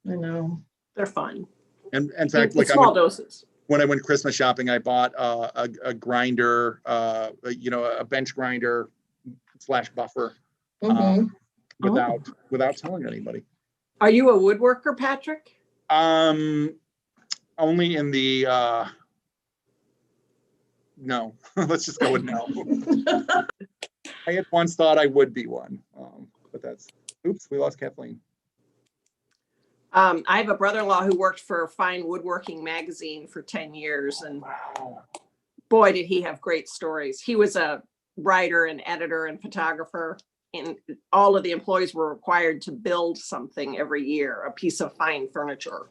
I know. They're fun. And in fact, In small doses. When I went Christmas shopping, I bought a grinder, a bench grinder / buffer, without telling anybody. Are you a woodworker, Patrick? Only in the no. Let's just go with no. I had once thought I would be one, but that's oops. We lost Kathleen. I have a brother-in-law who worked for Fine Woodworking magazine for 10 years, and boy, did he have great stories. He was a writer and editor and photographer, and all of the employees were required to build something every year, a piece of fine furniture,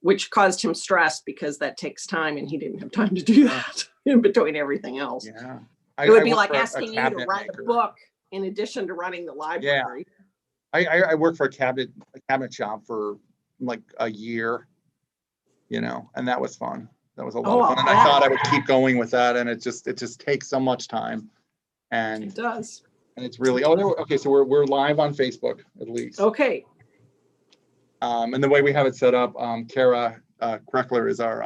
which caused him stress because that takes time, and he didn't have time to do that in between everything else. Yeah, it would be like asking you to write a book in addition to running the library. Yeah. I worked for a cabinet shop for like a year, and that was fun. That was a lot of fun. And I thought I would keep going with that, and it just takes so much time. And it does. And it's really okay. So we're live on Facebook at least. Okay. And the way we have it set up, Kara Kreckler is our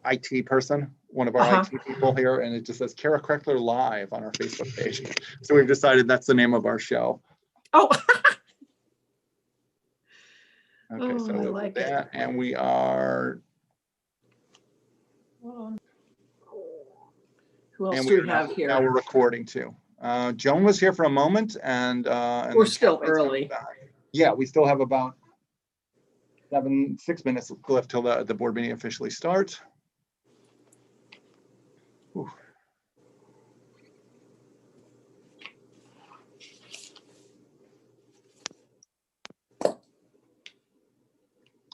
IT person, one of our IT people here, and it just says Kara Kreckler Live on our Facebook page. So we've decided that's the name of our show. Oh. Okay, so I like that, and we are. Who else do we have here? Now we're recording too. Joan was here for a moment, and we're still early. Yeah, we still have about 6 minutes left till the board meeting officially starts. Whew.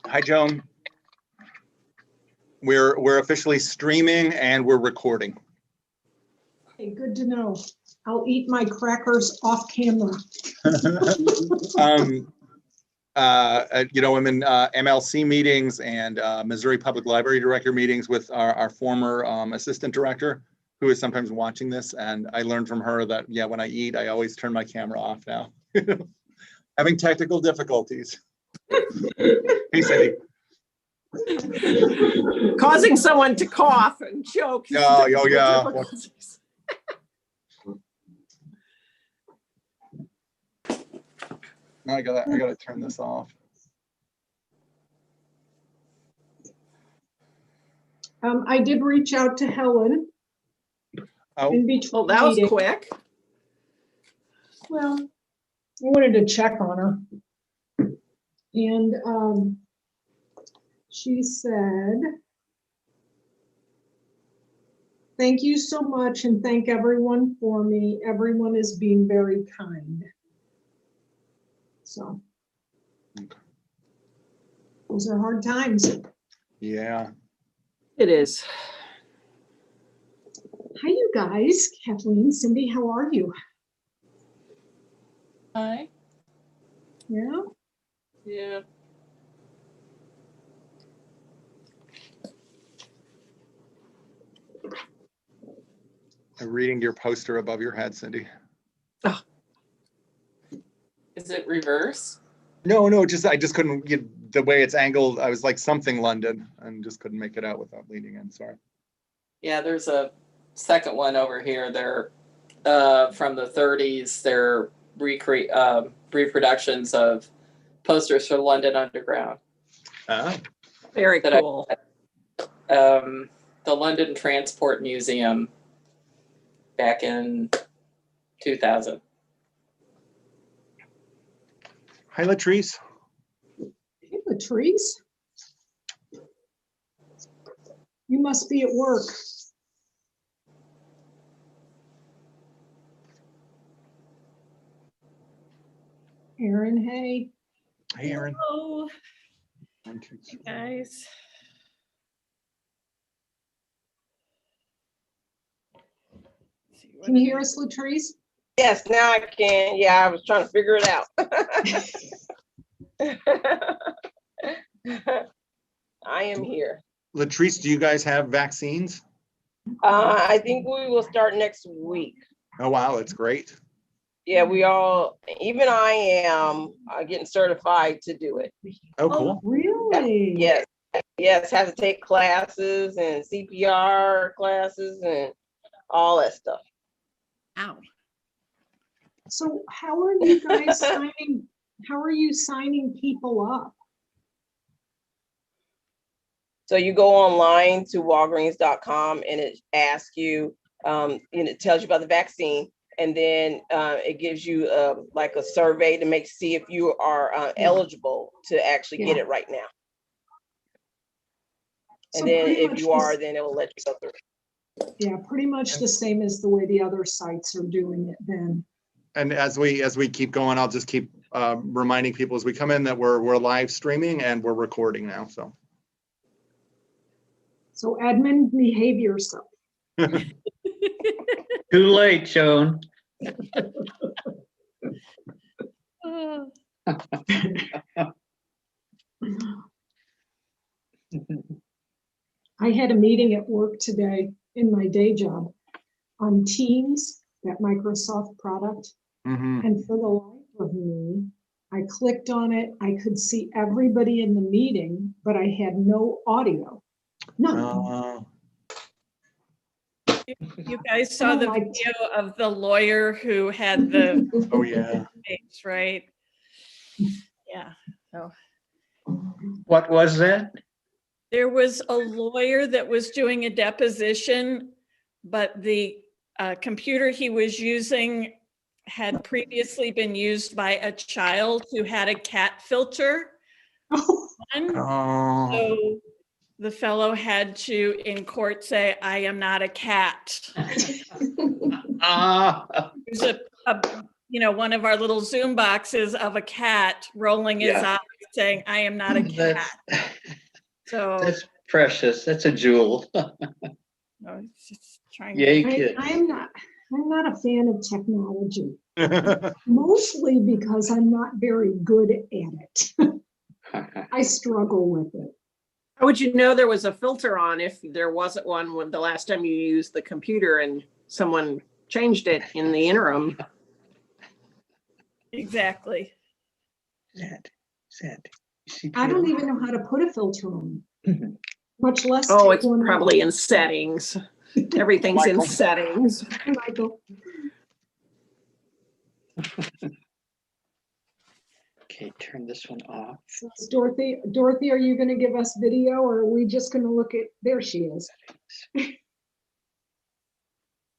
Hi, Joan. We're officially streaming and we're recording. Okay, good to know. I'll eat my crackers off camera. I'm in MLC meetings and Missouri Public Library Director meetings with our former assistant director, who is sometimes watching this. And I learned from her that, when I eat, I always turn my camera off now. Having technical difficulties. Hey, Cindy. Causing someone to cough and choke. Oh, yeah. Now I gotta turn this off. I did reach out to Helen. Oh, in between well, that was meetings. quick. Well, I wanted to check on her. And she said, "Thank you so much and thank everyone for me. Everyone is being very kind." So those are hard times. yeah. It is. Hi, you guys. Kathleen, Cindy, how are you? Hi. Yeah. Yeah. I'm reading your poster above your head, Cindy. Oh. Is it reverse? No, I just couldn't get the way it's angled. I was like something London and just couldn't make it out without leaning in. Sorry. Yeah, there's a second one over here. They're from the 30s. They're reproductions of posters for London Underground. Very cool. The London Transport Museum back in 2000. Hi, Latrice. Hey, Latrice. You must be at work. Erin, hey. Hey, Erin. Hello. 1, 2, 3. Guys. Can you hear us, Latrice? Yes, now I can. Yeah, I was trying to figure it out. I am here. Latrice, do you guys have vaccines? I think we will start next week. Oh, wow, that's great. Yeah, we all, even I am getting certified to do it. Oh, cool. Really? Yes, yes, have to take classes and CPR classes and all that stuff. Ow. So how are you guys signing, how are you signing people up? So you go online to walgreens.com and it asks you, and it tells you about the vaccine. And then it gives you like a survey to see if you are eligible to actually get Yeah. it right now. So And then pretty if much you are, this- then it will let you go through. Yeah, pretty much the same as the way the other sites are doing it then. And as we keep going, I'll just keep reminding people as we come in that we're live streaming and we're recording now, so. So Edmund, behave yourself. Too late, Joan. I had a meeting at work today in my day job on Teams, that Microsoft product. Mhm. And for the life of me, I clicked on it. I could see everybody in the meeting, but I had no audio. None. You guys saw the Like- video of the lawyer who had the Oh, yeah. face, right? Yeah. So What was that? there was a lawyer that was doing a deposition, but the computer he was using had previously been used by a child who had a cat filter on. Oh, So the fellow had to, in court, say, "I am not a cat." Ah, There's one of our little Zoom boxes of a cat rolling his Yeah. eyes saying, "I am not a cat." that's, So that's precious. That's a jewel. it's just trying Yay, to, kid. I'm not a fan of technology, mostly because I'm not very good at it. I struggle with it. how would you know there was a filter on if there wasn't one when the last time you used the computer and someone changed it in the interim? Exactly. Sad. I don't even know how to put a filter on, much less. Oh, take it's one off. probably in settings. Everything's in Michael. settings. Michael. Okay, turn this one off. So is Dorothy, are you going to give us video or are we just going to look at, there she is.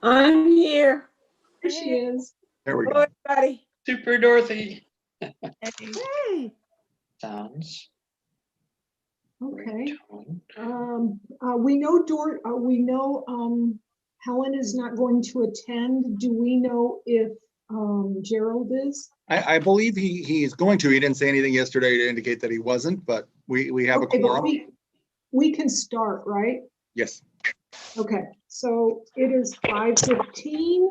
I'm here. There she is. There we go. Hello, everybody. Super Dorothy. Hey. Sounds. Okay. Tone. We know Helen is not going to attend. Do we know if Gerald is? I believe he's going to. He didn't say anything yesterday to indicate that he wasn't, but we have a Okay, but quorum. we can start, right? Yes. Okay, so it is 5:15.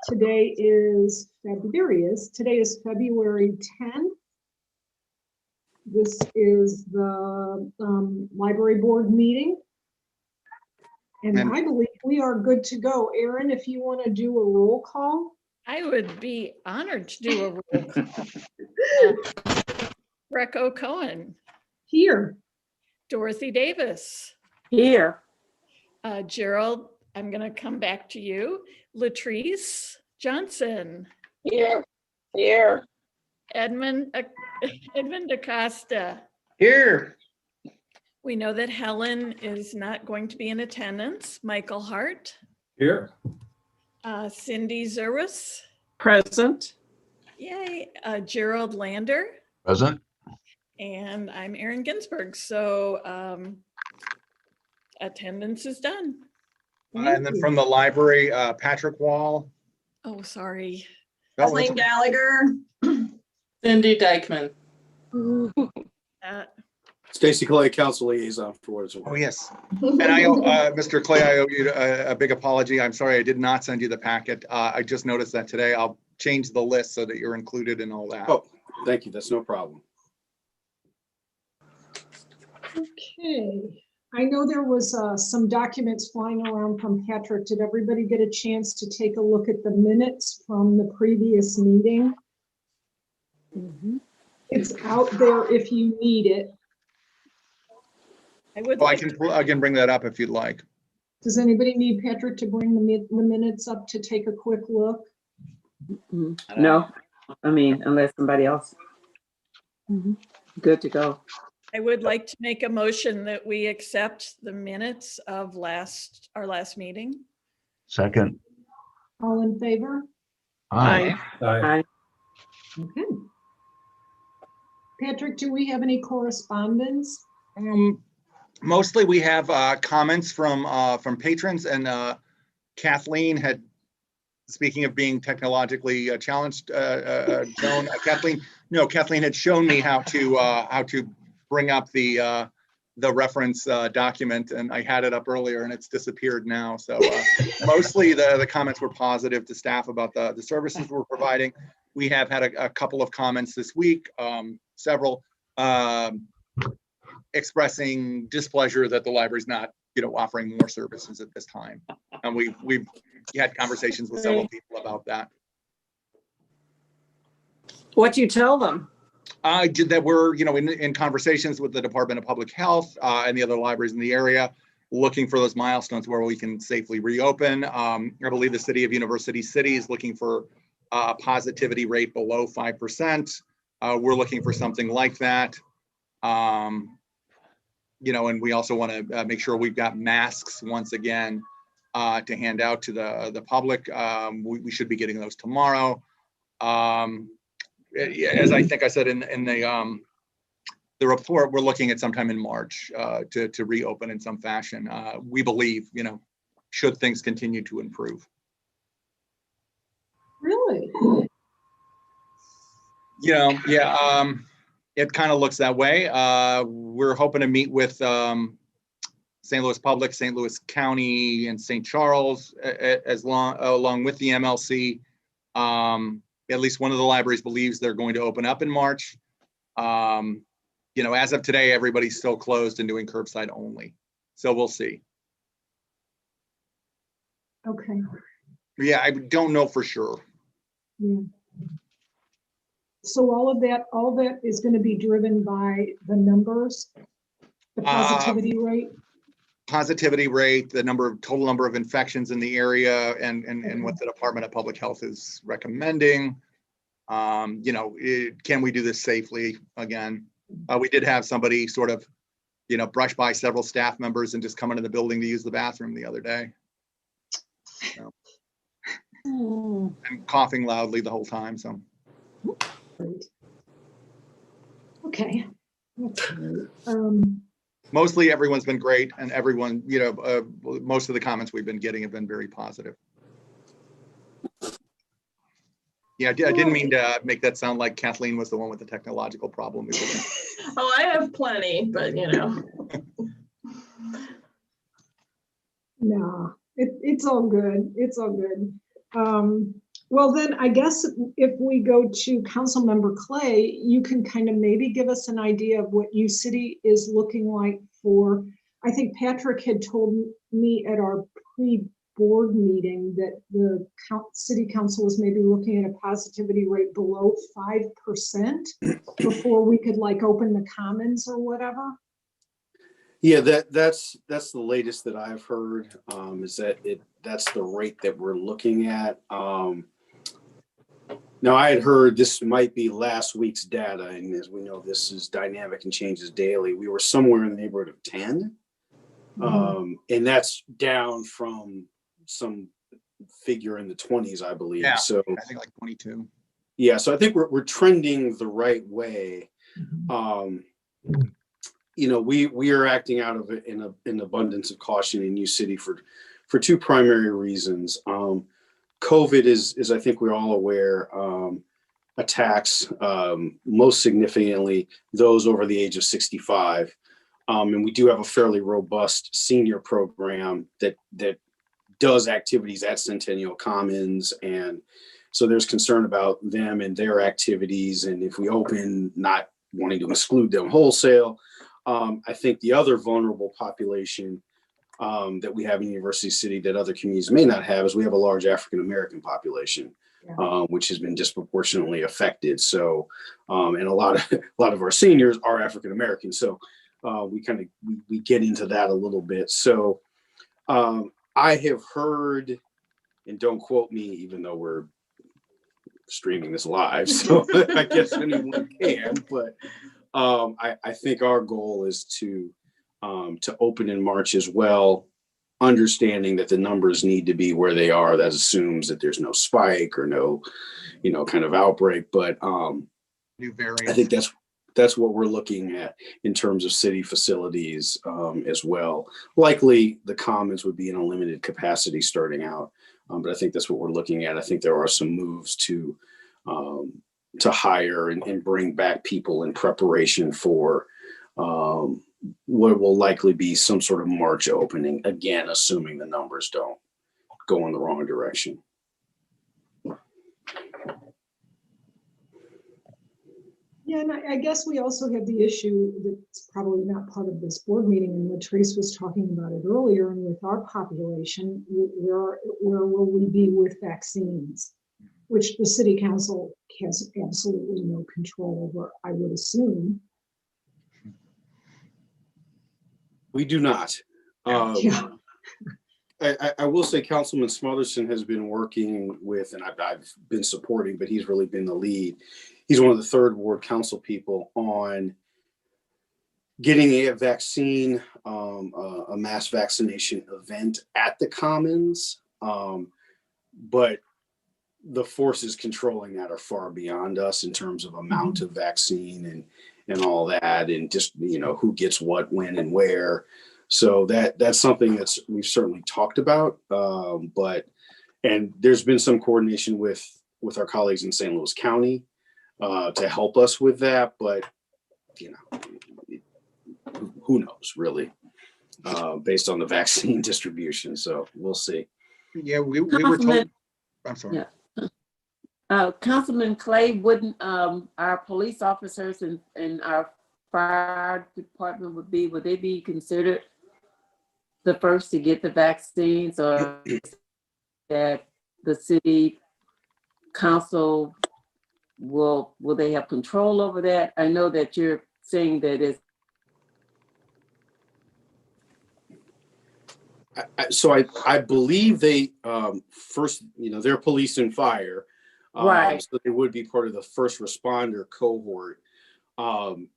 Today is, there he is. Today is February 10th. This is the library board meeting. And And- I believe we are good to go. Erin, if you want to do a roll call. I would be honored to do a roll call. Greco Cohen, Here. Dorothy Davis, Here. Gerald, I'm going to come back to you. Latrice Johnson, Here. Here. Edmund Acosta. Here. We know that Helen is not going to be in attendance. Michael Hart, Here. Cindy Zerwas, Present. yay, Gerald Lander, Present. and I'm Erin Ginsberg. So attendance is done. And then from the library, Patrick Wall. Oh, sorry. No, it's okay. Gallagher. Cindy Dykeman. Stacy Clay, council liaison for what it's Oh, worth. yes. And I owe, Mr. Clay, I owe you a big apology. I'm sorry, I did not send you the packet. I just noticed that today. I'll change the list so that you're included in all that. Oh, thank you. That's no problem. Okay. I know there was some documents flying around from Patrick. Did everybody get a chance to take a look at the minutes from the previous meeting? It's out there if you need it. I would Well, like, I can bring that up if you'd like. Does anybody need Patrick to bring the minutes up to take a quick look? No, I mean, unless somebody else. Good to go. I would like to make a motion that we accept the minutes of our last meeting. Second. All in favor? Aye. Aye. Okay. Patrick, do we have any correspondence? Mostly we have comments from patrons, and Kathleen had, speaking of being technologically challenged, Kathleen had shown me how to bring up the reference document, and I had it up earlier and it's disappeared now. So mostly the comments were positive to staff about the services we're providing. We have had a couple of comments this week, several expressing displeasure that the library's not, offering more services at this time. And we've had conversations with several people about that. What do you tell them? That we're, in conversations with the Department of Public Health and the other libraries in the area, looking for those milestones where we can safely reopen. I believe the city of University City is looking for a positivity rate below 5%. We're looking for something like that. And we also want to make sure we've got masks once again to hand out to the public. We should be getting those tomorrow. As I think I said in the report, we're looking at sometime in March to reopen in some fashion. We believe, should things continue to improve. Really? It kind of looks that way. We're hoping to meet with St. Louis Public, St. Louis County, and St. Charles along with the MLC. At least one of the libraries believes they're going to open up in March. As of today, everybody's still closed and doing curbside only. So we'll see. Okay. Yeah, I don't know for sure. Yeah. So all that is going to be driven by the numbers, the positivity rate? Positivity rate, the total number of infections in the area, and what the Department of Public Health is recommending. Can we do this safely again? We did have somebody sort of, brush by several staff members and just come into the building to use the bathroom the other day. And coughing loudly the whole time, so. Great. Okay. That's great. Mostly everyone's been great, and everyone, most of the comments we've been getting have been very positive. Yeah, I didn't mean to make that sound like Kathleen was the one with the technological problem. Oh, I have plenty, but No, it's all good. It's all good. Well, then I guess if we go to Councilmember Clay, you can kind of maybe give us an idea of what U-City is looking like for, I think Patrick had told me at our pre-board meeting that the city council was maybe looking at a positivity rate below 5% before we could open the commons or whatever. Yeah, that's the latest that I've heard, is that's the rate that we're looking at. Now, I had heard this might be last week's data, and as we know, this is dynamic and changes daily. We were somewhere in the neighborhood of 10, and that's down from some figure in the 20s, I believe. Yeah, so I think 22. Yeah, so I think we're trending the right way. We are acting out of it in an abundance of caution in U-City for two primary reasons. COVID is I think we're all aware, attacks most significantly those over the age of 65. And we do have a fairly robust senior program that does activities at Centennial Commons. And so there's concern about them and their activities. And if we open, not wanting to exclude them wholesale. I think the other vulnerable population that we have in University City that other communities may not have is we have a large African American population, which has been disproportionately affected. So, and a lot of our seniors are African American. So we get into that a little bit. So I have heard, and don't quote me, even though we're streaming this live, so I guess anyone can, but I think our goal is to open in March as well, understanding that the numbers need to be where they are. That assumes that there's no spike or no, kind of outbreak. But New variants. I think that's what we're looking at in terms of city facilities as well. Likely the Commons would be in a limited capacity starting out, but I think that's what we're looking at. I think there are some moves to hire and bring back people in preparation for what will likely be some sort of March opening, again, assuming the numbers don't go in the wrong direction. Yeah, and I guess we also have the issue that's probably not part of this board meeting, and Latrice was talking about it earlier, and with our population, where will we be with vaccines, which the city council has absolutely no control over, I would assume. We do not. Yeah. I will say Councilman Smotherson has been working with, and I've been supporting, but he's really been the lead. He's one of the third ward council people on getting a vaccine, a mass vaccination event at the Commons. But the forces controlling that are far beyond us in terms of amount of vaccine and all that, and just, who gets what, when, and where. So that's something we've certainly talked about, and there's been some coordination with our colleagues in St. Louis County to help us with that, but who knows really, based on the vaccine distribution. So we'll see. Yeah, we were told. I'm sorry. Yeah. Councilman Clay, wouldn't our police officers and our fire department would they be considered the first to get the vaccines, or that the city council will they have control over that? I know that you're saying that it's I believe they first, they're police and fire, right. So they would be part of the first responder cohort. To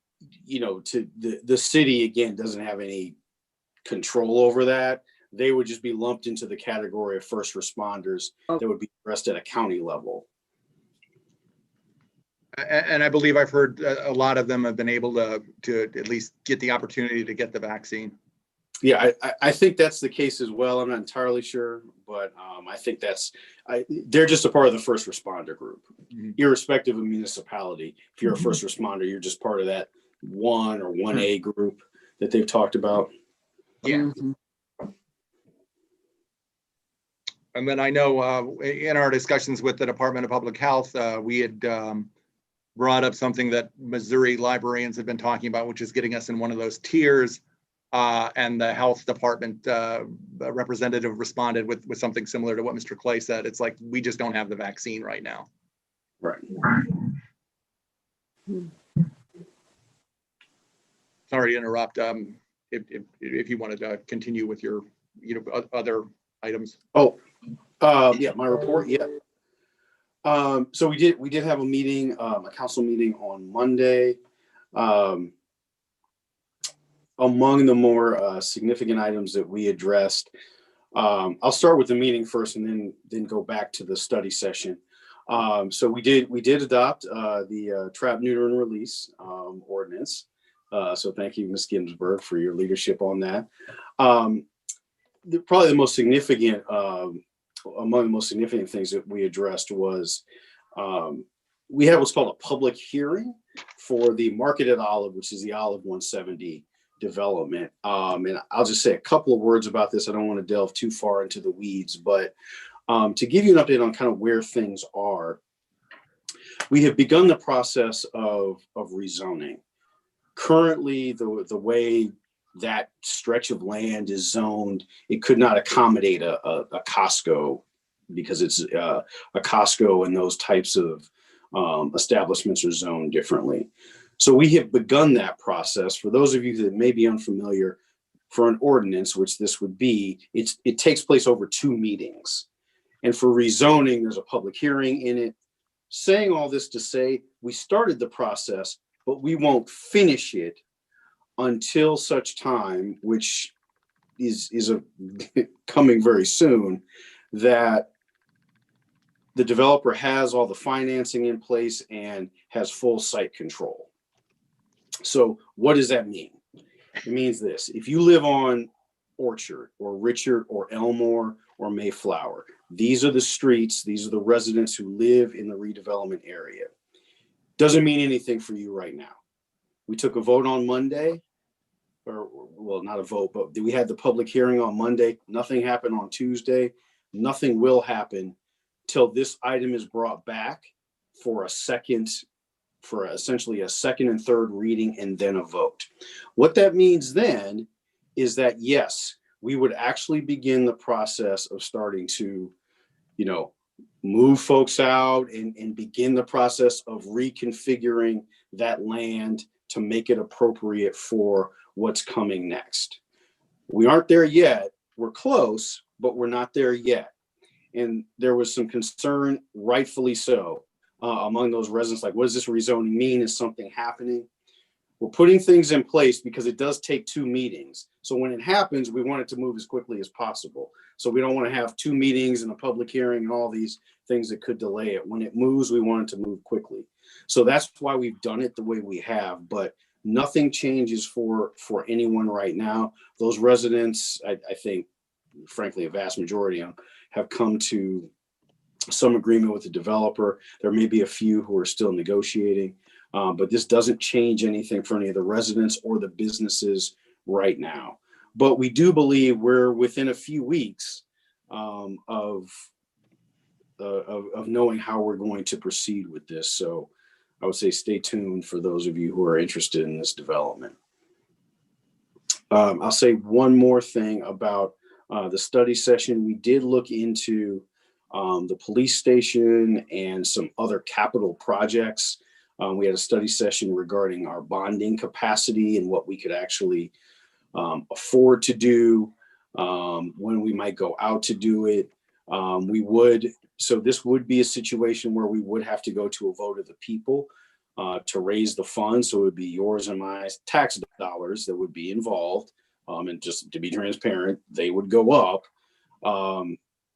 the city, again, doesn't have any control over that. They would just be lumped into the category of first responders that would be addressed at a county level. And I believe I've heard a lot of them have been able to at least get the opportunity to get the vaccine. Yeah, I think that's the case as well. I'm not entirely sure, but I think they're just a part of the first responder group, irrespective of municipality. If you're a first responder, you're just part of that 1 or 1A group that they've talked about. Yeah. And then I know in our discussions with the Department of Public Health, we had brought up something that Missouri librarians have been talking about, which is getting us in one of those tiers. And the health department representative responded with something similar to what Mr. Clay said. It's like, we just don't have the vaccine right now. Right. Sorry to interrupt. If you wanted to continue with your, other items. Yeah, my report. Yeah. So we did have a meeting, a council meeting on Monday. Among the more significant items that we addressed, I'll start with the meeting first and then go back to the study session. So we did adopt the trap, neuter, and release ordinance. So thank you, Ms. Ginsburg, for your leadership on that. Probably the most significant, among the most significant things that we addressed was we had what's called a public hearing for the Marketed Olive, which is the Olive 170 development. And I'll just say a couple of words about this. I don't want to delve too far into the weeds, but to give you an update on kind of where things are, we have begun the process of rezoning. Currently, the way that stretch of land is zoned, it could not accommodate a Costco, because it's a Costco and those types of establishments are zoned differently. So we have begun that process. For those of you that may be unfamiliar, for an ordinance, which this would be, it takes place over 2 meetings. And for rezoning, there's a public hearing in it. Saying all this to say, we started the process, but we won't finish it until such time, which is coming very soon, that the developer has all the financing in place and has full site control. So what does that mean? It means this: if you live on Orchard or Richard or Elmore or Mayflower, these are the streets, these are the residents who live in the redevelopment area. Doesn't mean anything for you right now. We took a vote on Monday, or well, not a vote, but we had the public hearing on Monday. Nothing happened on Tuesday. Nothing will happen till this item is brought back for essentially a second and third reading and then a vote. What that means then is that, yes, we would actually begin the process of starting to, move folks out and begin the process of reconfiguring that land to make it appropriate for what's coming next. We aren't there yet. We're close, but we're not there yet. And there was some concern, rightfully so, among those residents, like, what does this rezoning mean? Is something happening? We're putting things in place because it does take 2 meetings. So when it happens, we want it to move as quickly as possible. So we don't want to have 2 meetings and a public hearing and all these things that could delay it. When it moves, we want it to move quickly. So that's why we've done it the way we have, but nothing changes for anyone right now. Those residents, I think, frankly, a vast majority of them have come to some agreement with the developer. There may be a few who are still negotiating, but this doesn't change anything for any of the residents or the businesses right now. But we do believe we're within a few weeks of knowing how we're going to proceed with this. So I would say stay tuned for those of you who are interested in this development. I'll say one more thing about the study session. We did look into the police station and some other capital projects. We had a study session regarding our bonding capacity and what we could actually afford to do, when we might go out to do it. So this would be a situation where we would have to go to a vote of the people to raise the funds. So it would be yours and my tax dollars that would be involved. And just to be transparent, they would go up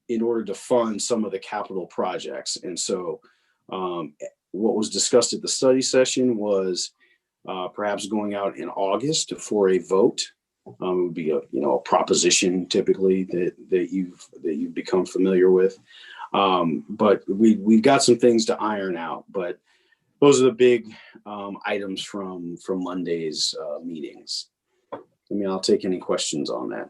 in order to fund some of the capital projects. And so what was discussed at the study session was perhaps going out in August for a vote. It would be a proposition typically that you've become familiar with. But we've got some things to iron out. But those are the big items from Monday's meetings. I'll take any questions on that.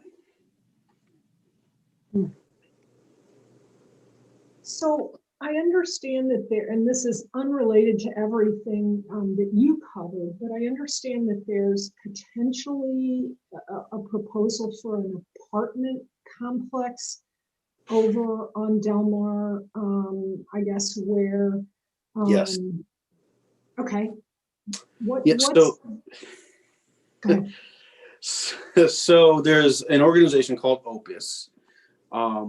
So I understand that there, and this is unrelated to everything that you covered, but I understand that there's potentially a proposal for an apartment complex over on Delmar, I guess, where. Yes. Okay. So there's an organization called Opus,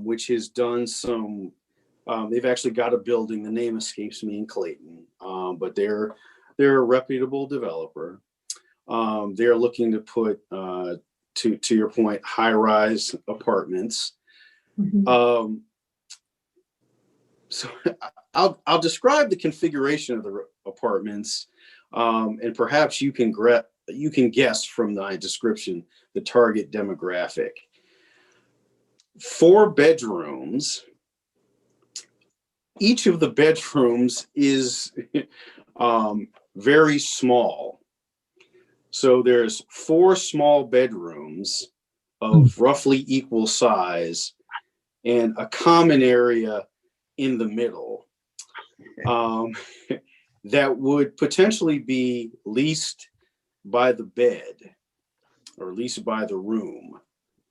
which has done some. They've actually got a building. The name escapes me in Clayton, but they're a reputable developer. They're looking to put, to your point, high-rise apartments. Mm-hmm. So I'll describe the configuration of the apartments, and perhaps you can guess from the description the target demographic. 4 bedrooms. Each of the bedrooms is very small. So there's 4 small bedrooms of roughly equal size and a common area in the middle that would potentially be leased by the bed, or leased by the room,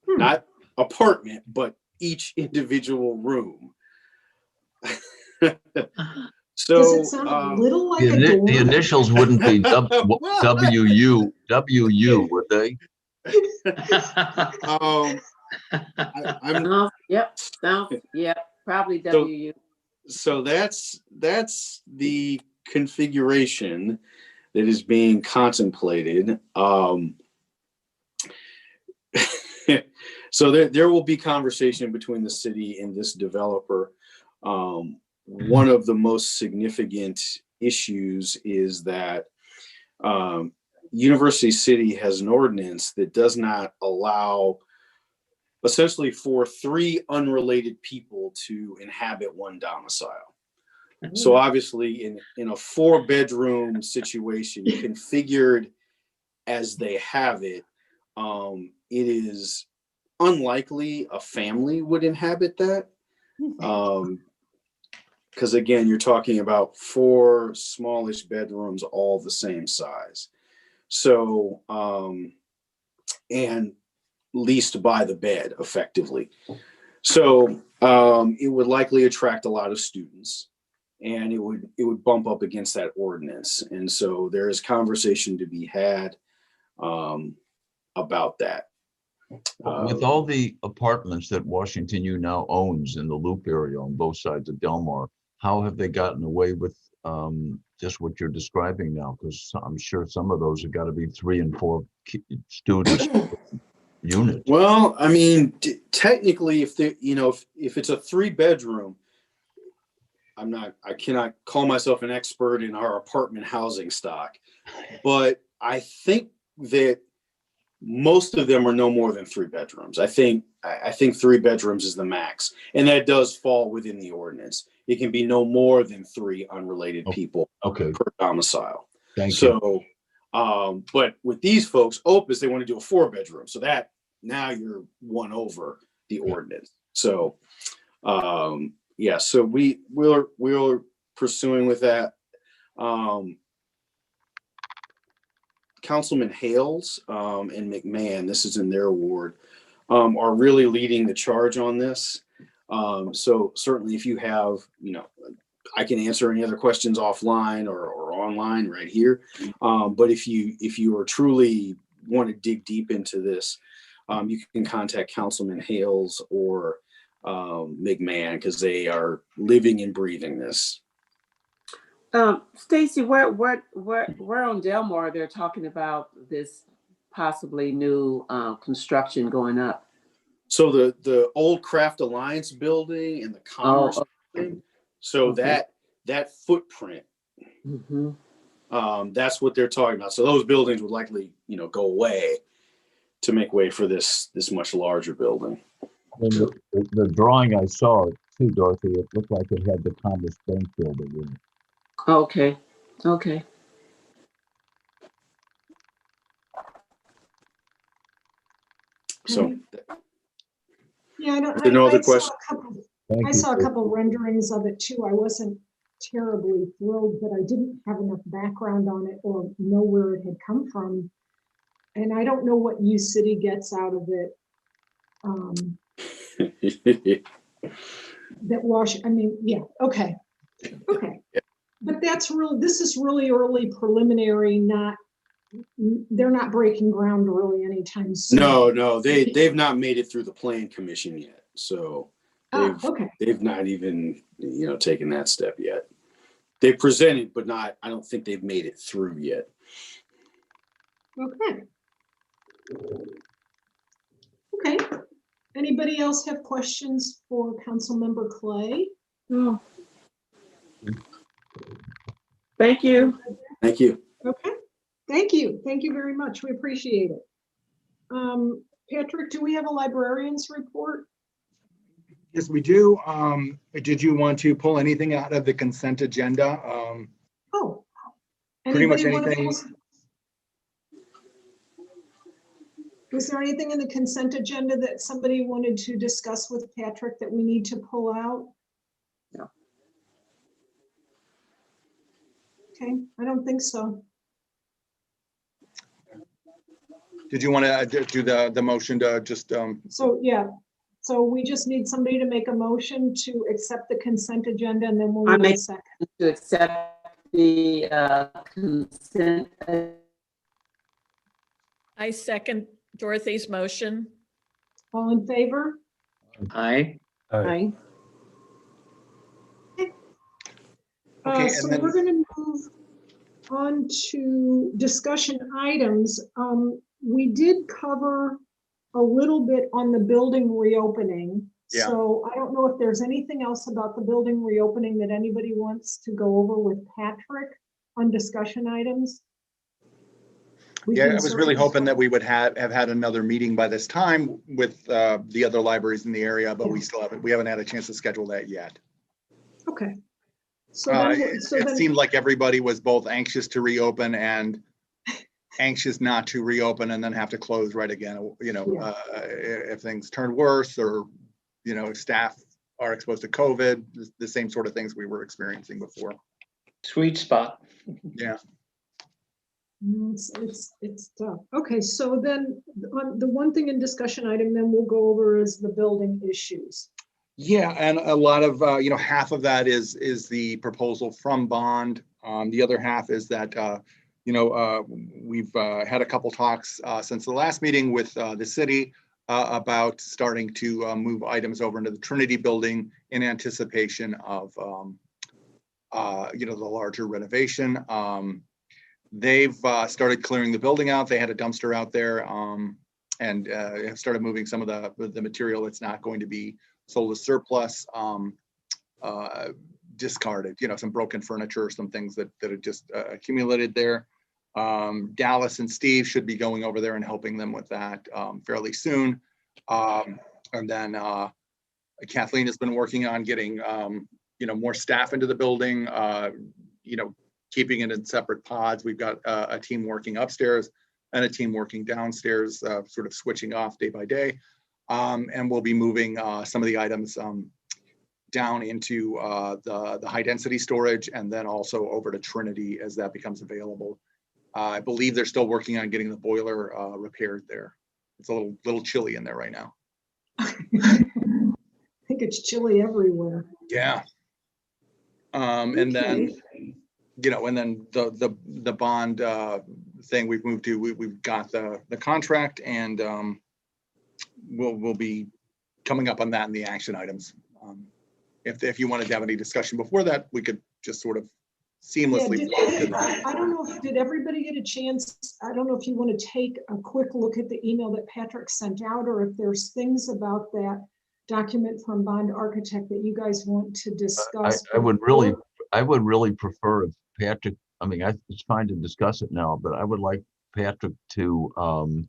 Hmm. not apartment, but each individual room. So, Does it sound a little like a dorm? The initials wouldn't be Well, WU, would they? I'm Yep, sounds, yep, probably So- WU. so that's the configuration that is being contemplated. So there will be conversation between the city and this developer. One of the most significant issues is that University City has an ordinance that does not allow essentially for 3 unrelated people to inhabit one domicile. So obviously in a 4-bedroom situation configured as they have it, it is unlikely a family would inhabit that. Because again, you're talking about 4 smallish bedrooms, all the same size. So, and leased by the bed effectively. So it would likely attract a lot of students, and it would bump up against that ordinance. And so there is conversation to be had about that. With all the apartments that Washington U now owns in the Loop area on both sides of Delmar, how have they gotten away with just what you're describing now? Because I'm sure some of those have got to be 3 and 4 students units. Well, I mean, technically, if it's a 3-bedroom, I cannot call myself an expert in our apartment housing stock, but I think that most of them are no more than 3 bedrooms. I think 3 bedrooms is the max, and that does fall within the ordinance. It can be no more than 3 unrelated people per domicile. Thank you. So, but with these folks, Opus, they want to do a 4-bedroom. So that now you're one over the ordinance. So, yeah, so we're pursuing with that. Councilman Hales and McMahon, this is in their ward, are really leading the charge on this. So certainly if you have, I can answer any other questions offline or online right here. But if you are truly want to dig deep into this, you can contact Councilman Hales or McMahon, because they are living and breathing this. Stacy, where on Delmar they're talking about this possibly new construction going up? So the old Craft Alliance building and the Commerce building, so that footprint, that's what they're talking about. So those buildings would likely, go away to make way for this much larger building. And the drawing I saw too, Dorothy, it looked like it had the Commerce Bank building in it. Okay. So Yeah, no other questions? I saw a couple renderings of it too. I wasn't terribly thrilled, but I didn't have enough background on it or know where it had come from. And I don't know what U City gets out of it. Okay. But this is really early preliminary, they're not breaking ground really anytime soon. No, they've not made it through the plan commission yet. So they've not even, taken that step yet. They presented, but I don't think they've made it through yet. Okay. Anybody else have questions for Councilmember Clay? No. Thank you. Thank you. Okay. Thank you. Thank you very much. We appreciate it. Patrick, do we have a librarian's report? Yes, we do. Did you want to pull anything out of the consent agenda? Pretty much anything. Was there anything in the consent agenda that somebody wanted to discuss with Patrick that we need to pull out? No. Okay, I don't think so. Did you want to do the motion to just, So, yeah, so we just need somebody to make a motion to accept the consent agenda, and then we'll I need a make- second. To accept the consent. I second Dorothy's motion. All in favor? Aye. Aye. Okay, and So then- we're gonna move on to discussion items. We did cover a little bit on the building reopening. Yeah. So I don't know if there's anything else about the building reopening that anybody wants to go over with Patrick on discussion items. We yeah, can I was really certainly hoping that start- we would have had another meeting by this time with the other libraries in the area, but we still haven't had a chance to schedule that yet. Okay. So then, It seemed like everybody was both anxious to reopen and anxious not to reopen and then have to close right again. You know, if things turn worse or, you know, staff are exposed to COVID, the same sort of things we were experiencing before. Sweet spot. Yeah. It's tough. Okay, so then on the one thing in discussion item, then we'll go over is the building issues. Yeah, and a lot of, you know, half of that is the proposal from Bond. The other half is that, you know, we've had a couple talks since the last meeting with the city about starting to move items over into the Trinity building in anticipation of, you know, the larger renovation. They've started clearing the building out. They had a dumpster out there and have started moving some of the material that's not going to be sold as surplus, discarded, you know, some broken furniture, some things that had just accumulated there. Dallas and Steve should be going over there and helping them with that fairly soon. And then Kathleen has been working on getting, you know, more staff into the building, you know, keeping it in separate pods. We've got a team working upstairs and a team working downstairs, sort of switching off day by day. And we'll be moving some of the items down into the high density storage and then also over to Trinity as that becomes available. I believe they're still working on getting the boiler repaired there. It's a little chilly in there right now. I think it's chilly everywhere. Yeah. And then, you know, and then the bond thing we've moved to, we've got the contract and we'll be coming up on that in the action items. If you wanted to have any discussion before that, we could just sort of seamlessly. I don't know, did everybody get a chance? I don't know if you want to take a quick look at the email that Patrick sent out, or if there's things about that document from Bond Architect that you guys want to discuss. I would really prefer if Patrick, I mean, it's fine to discuss it now, but I would like Patrick to, oh,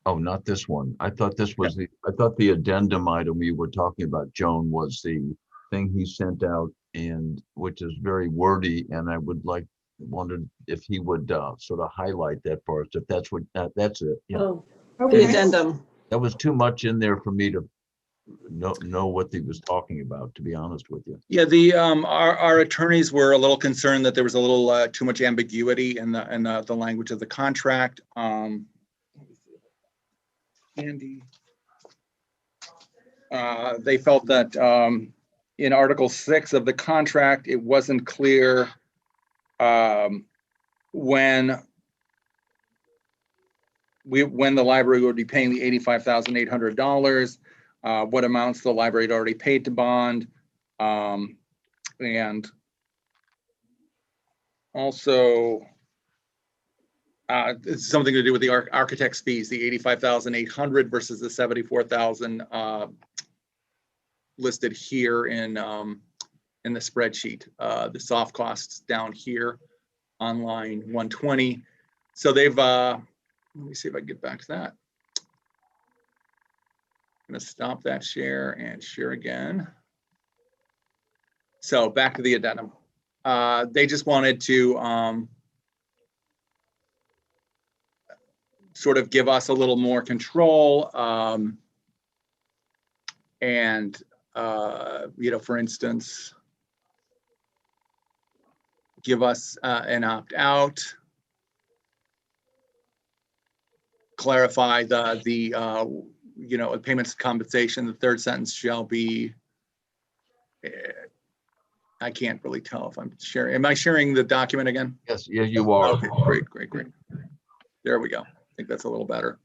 not this one. I thought this was I thought the addendum item we were talking about, Joan, was the thing he sent out and which is very wordy. And I would wondered if he would sort of highlight that for us, if that's what, that's it. Yeah. Oh, The addendum. That was too much in there for me to know what he was talking about, to be honest with you. Yeah, our attorneys were a little concerned that there was a little too much ambiguity in the language of the contract. Andy, they felt that in Article 6 of the contract, it wasn't clear when the library would be paying the $85,800, what amounts the library had already paid to Bond, and also it's something to do with the architect's fees, the $85,800 versus the $74,000 listed here in the spreadsheet. The soft costs down here on line 120. So they've, let me see if I can get back to that. I'm going to stop that share and share again. So back to the addendum. They just wanted to sort of give us a little more control and, you know, for instance, give us an opt-out. clarify the payments of compensation. The third sentence shall be, I can't really tell if I'm sharing. Am I sharing the document again? Yes, yeah, you are. Okay, great. There we go. I think that's a little better.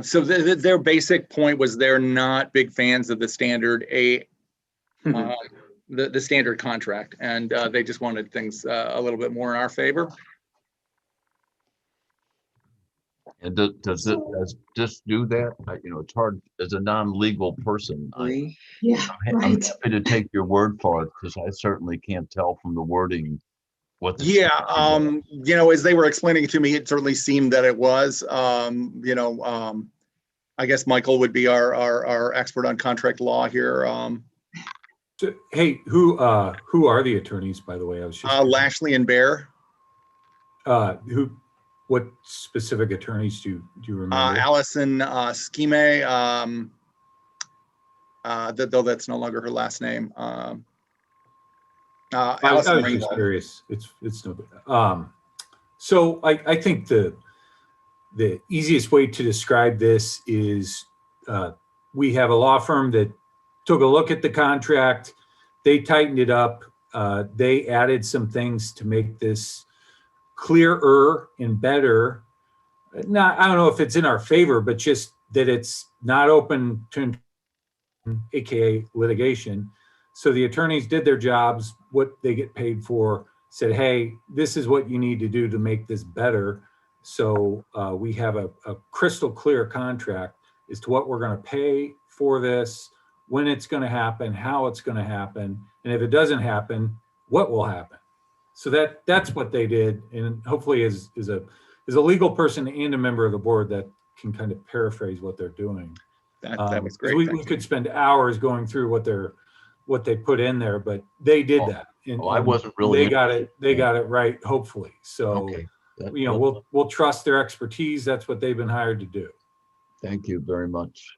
So their basic point was they're not big fans of the standard the standard contract, and they just wanted things a little bit more in our favor. And does this do that? It's hard as a non-legal person. Yeah, I'm right. happy to take your word for it because I certainly can't tell from the wording what the. Yeah, as they were explaining it to me, it certainly seemed that it was. I guess Michael would be our expert on contract law here. So, hey, who are the attorneys, by the way? I was just Lashley and Bear. What specific attorneys do you remember? Allison Scheme, though that's no longer her last name. I Allison was just Ringwald. curious. It's no good. So I think the easiest way to describe this is we have a law firm that took a look at the contract. They tightened it up. They added some things to make this clearer and better. I don't know if it's in our favor, but just that it's not open to AKA litigation. So the attorneys did their jobs, what they get paid for, said, hey, this is what you need to do to make this better. So we have a crystal clear contract as to what we're going to pay for this, when it's going to happen, how it's going to happen, and if it doesn't happen, what will happen. So that's what they did, and hopefully as a legal person and a member of the board that can kind of paraphrase what they're doing. That was great. We could spend hours going through what they put in there, but they did that. And, I wasn't really. They got it right, hopefully. So okay. We'll trust their expertise. That's what they've been hired to do. Thank you very much.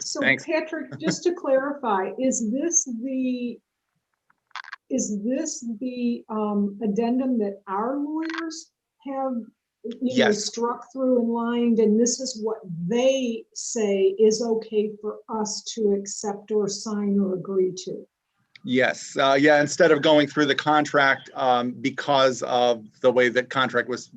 So Thanks. Patrick, just to clarify, is this the addendum that our lawyers have Yes. struck through and lined, and this is what they say is okay for us to accept or sign or agree to? Yes. Yeah. Instead of going through the contract, because of the way that contract was,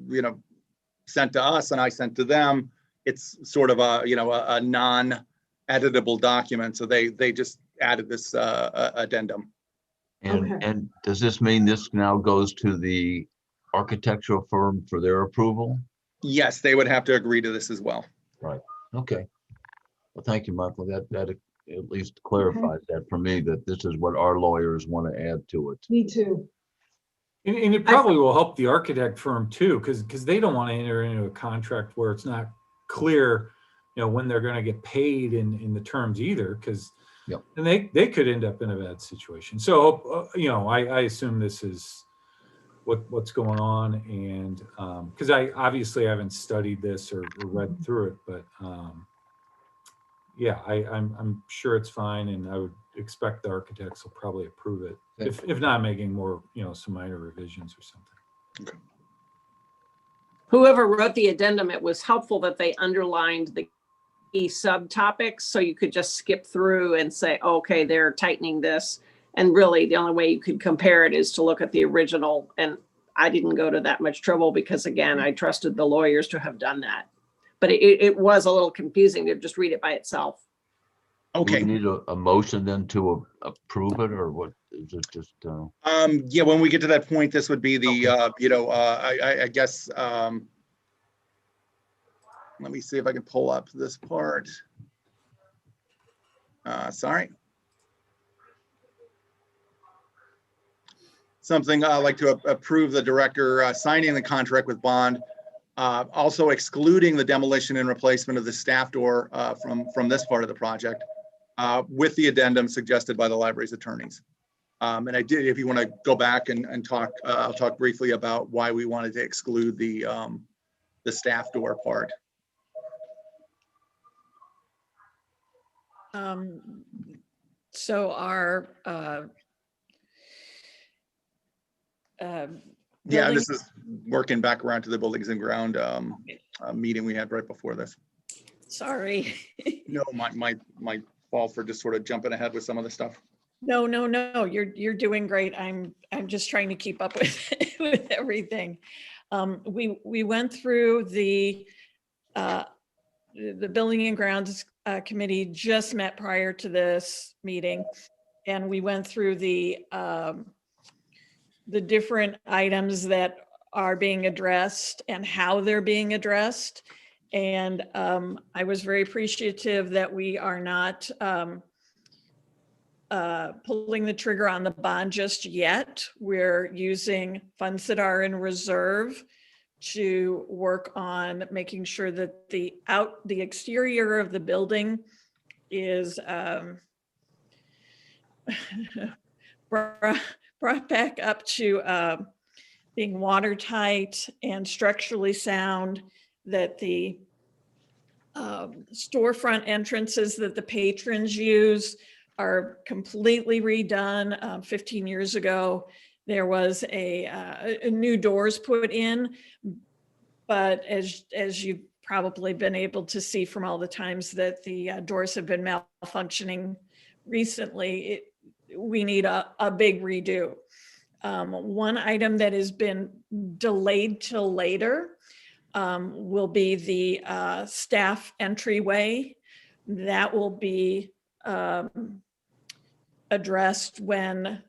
sent to us and I sent to them, it's sort of a non-editable document. So they just added this addendum. And does this mean this now goes to the architectural firm for their approval? Yes, they would have to agree to this as well. Right. Okay. Well, thank you, Michael. That at least clarifies that for me, that this is what our lawyers want to add to it. Me too. And it probably will help the architect firm too, because they don't want to enter into a contract where it's not clear, when they're going to get paid in the terms either, because Yep. and they could end up in a bad situation. So I assume this is what's going on, and because I obviously haven't studied this or read through it, but yeah, I'm sure it's fine, and I would expect the architects will probably approve it, if not making more, some minor revisions or something. Okay. Whoever wrote the addendum, it was helpful that they underlined the key subtopics, so you could just skip through and say, okay, they're tightening this. And really the only way you could compare it is to look at the original. And I didn't go to that much trouble because, again, I trusted the lawyers to have done that. But it was a little confusing to just read it by itself. Okay. Do we need a motion then to approve it, or what is it just? Yeah, when we get to that point, this would be the, I guess, let me see if I can pull up this part. Sorry. Something like to approve the director signing the contract with bond, also excluding the demolition and replacement of the staff door from this part of the project, with the addendum suggested by the library's attorneys. And I did, if you want to go back and talk, I'll talk briefly about why we wanted to exclude the staff door part. So our Yeah, building- this is working back around to the buildings and ground meeting we had right before this. Sorry. No, my fault for just sort of jumping ahead with some of the stuff. No, you're doing great. I'm just trying to keep up with with everything. We went through the Building and Grounds Committee just met prior to this meeting, and we went through the different items that are being addressed and how they're being addressed. And I was very appreciative that we are not pulling the trigger on the bond just yet. We're using funds that are in reserve to work on making sure that the exterior of the building is brought back up to being watertight and structurally sound, that the storefront entrances that the patrons use are completely redone. 15 years ago, there was a new doors put in, but as you've probably been able to see from all the times that the doors have been malfunctioning recently, we need a big redo. One item that has been delayed till later will be the staff entryway. That will be addressed when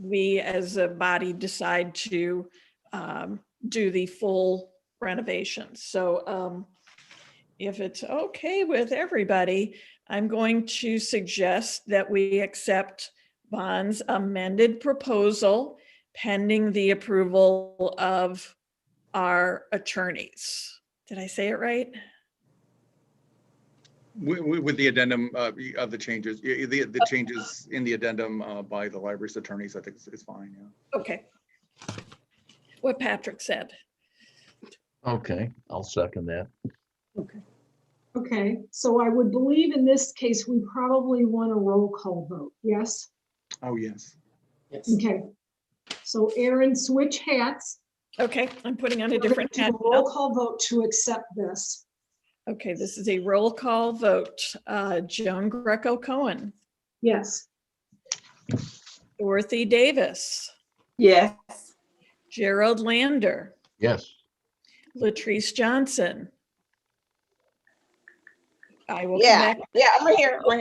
we as a body decide to do the full renovation. So if it's okay with everybody, I'm going to suggest that we accept Bond's amended proposal pending the approval of our attorneys. Did I say it right? With the addendum of the changes, the changes in the addendum by the library's attorneys, I think is fine, yeah. Okay. What Patrick said. Okay, I'll second that. Okay, so I would believe in this case, we probably want a roll call vote, yes? Oh, yes. Yes. Okay, so Aaron, switch hats. Okay, I'm putting on a We're gonna different do hat. a roll call vote to accept this. Okay, this is a roll call vote. Joan Greco Cohen, Yes. Dorothy Davis, Yes. Gerald Lander, Yes. Latrice Johnson. I will come Yeah, back. yeah, I'm right here. I'm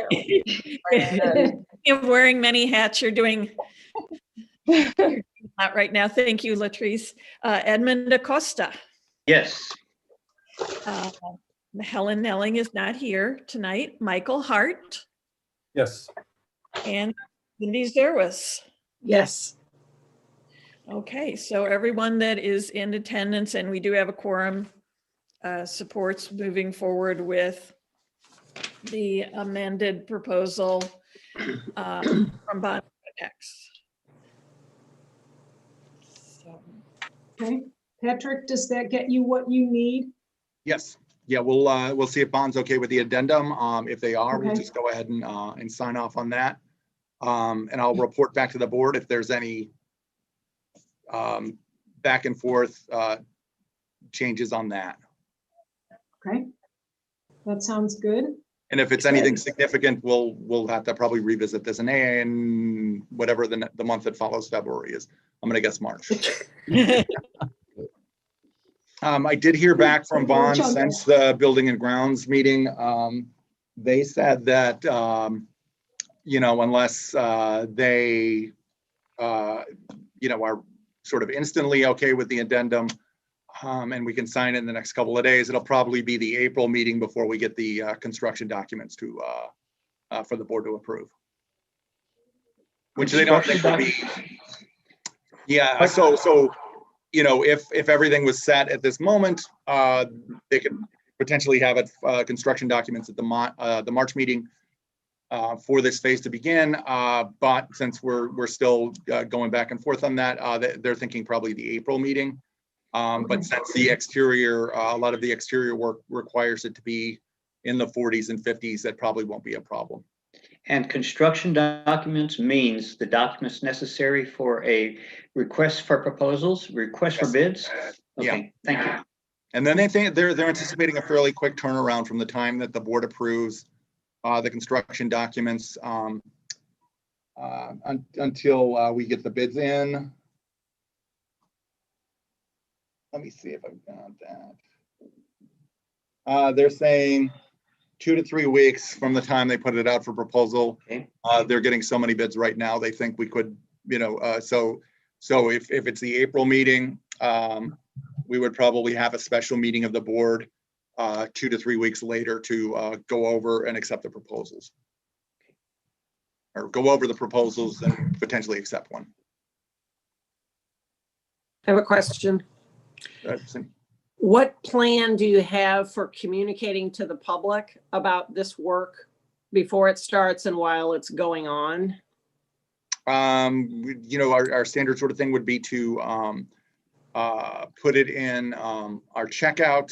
right here. You're wearing many hats. You're doing a lot right now. Thank you, Latrice. Edmund Acosta. Yes. Helen Nelling is not here tonight. Michael Hart Yes. and Cindy Zerwas. Yes. Okay, so everyone that is in attendance, and we do have a quorum, supports moving forward with the amended proposal from Bond X. So, Okay, Patrick, does that get you what you need? Yes, yeah, we'll see if Bond's okay with the addendum. If they are, we'll Okay. just go ahead and sign off on that. And I'll report back to the board if there's any back and forth changes on that. Okay, that sounds good. And if it's anything significant, we'll have to probably revisit this in whatever the month that follows February is. I'm gonna guess March. I did hear back from Bond since the Building and Grounds meeting. They said that, unless they, are sort of instantly okay with the addendum, and we can sign it in the next couple of days, it'll probably be the April meeting before we get the construction documents for the board to approve. Which they don't think will be. Yeah, so if everything was set at this moment, they could potentially have it construction documents at the March meeting for this phase to begin. But since we're still going back and forth on that, they're thinking probably the April meeting. But since the exterior, a lot of the exterior work requires it to be in the 40s and 50s, that probably won't be a problem. And construction documents means the documents necessary for a request for proposals, request for bids? Okay, thank you. And then they're anticipating a fairly quick turnaround from the time that the board approves the construction documents until we get the bids in. Let me see if I've got that. They're saying 2 to 3 weeks from the time they put it out for proposal. Okay. They're getting so many bids right now. They think we could, so if it's the April meeting, we would probably have a special meeting of the board 2 to 3 weeks later to go over and accept the proposals. Or go over the proposals and potentially accept one. I have a question. What plan do you have for communicating to the public about this work before it starts and while it's going on? Our standard sort of thing would be to put it in our checkout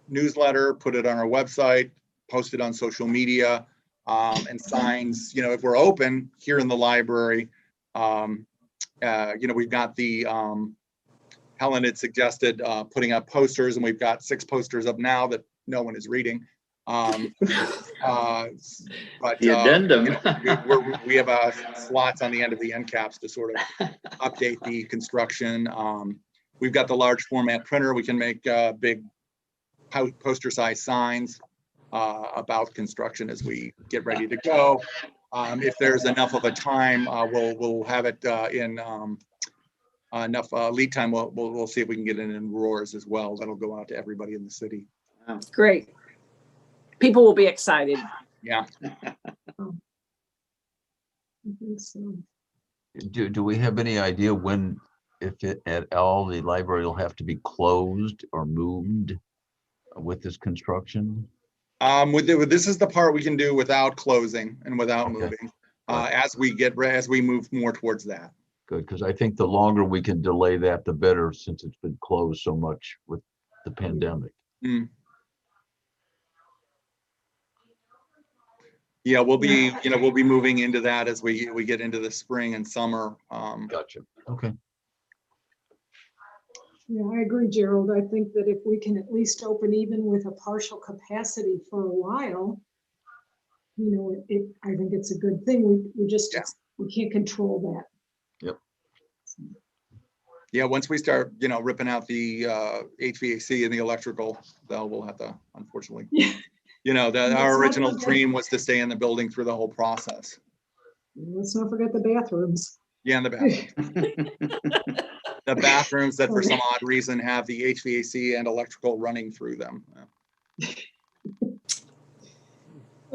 newsletter, put it on our website, post it on social media, and signs, if we're open here in the library. We've got the Helen had suggested putting up posters, and we've got 6 posters up now that no one is reading. But The addendum. we have slots on the end of the end caps to sort of update the construction. We've got the large format printer. We can make big poster size signs about construction as we get ready to go. If there's enough of a time, we'll have it in enough lead time. We'll see if we can get it in roars as well. That'll go out to everybody in the city. Great. People will be excited. Yeah. Do we have any idea when, if it at all, the library will have to be closed or moved with this construction? This is the part we can do without closing and without moving, as we move more towards that. Good, because I think the longer we can delay that, the better, since it's been closed so much with the pandemic. Yeah, we'll be moving into that as we get into the spring and summer. Gotcha. Okay. Yeah, I agree, Gerald. I think that if we can at least open even with a partial capacity for a while, I think it's a good thing. We can't control that. Yep. Yeah, once we start, ripping out the HVAC and the electrical, we'll have to, unfortunately. Our original dream was to stay in the building through the whole process. Let's not forget the bathrooms. Yeah, and the bathrooms. The bathrooms that for some odd reason have the HVAC and electrical running through them.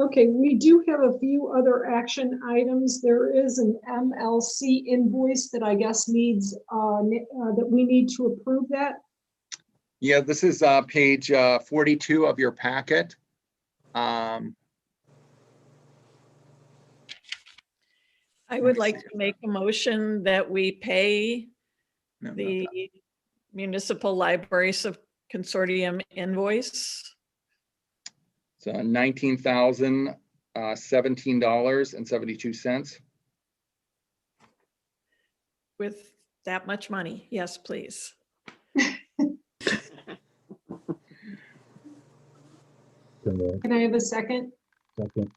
Okay, we do have a few other action items. There is an MLC invoice that I guess needs, that we need to approve that. Yeah, this is page 42 of your packet. I would like to make a motion that we pay the Municipal Libraries of Consortium invoice. So $19,017.72. With that much money, yes, please. Can I have a second? Second.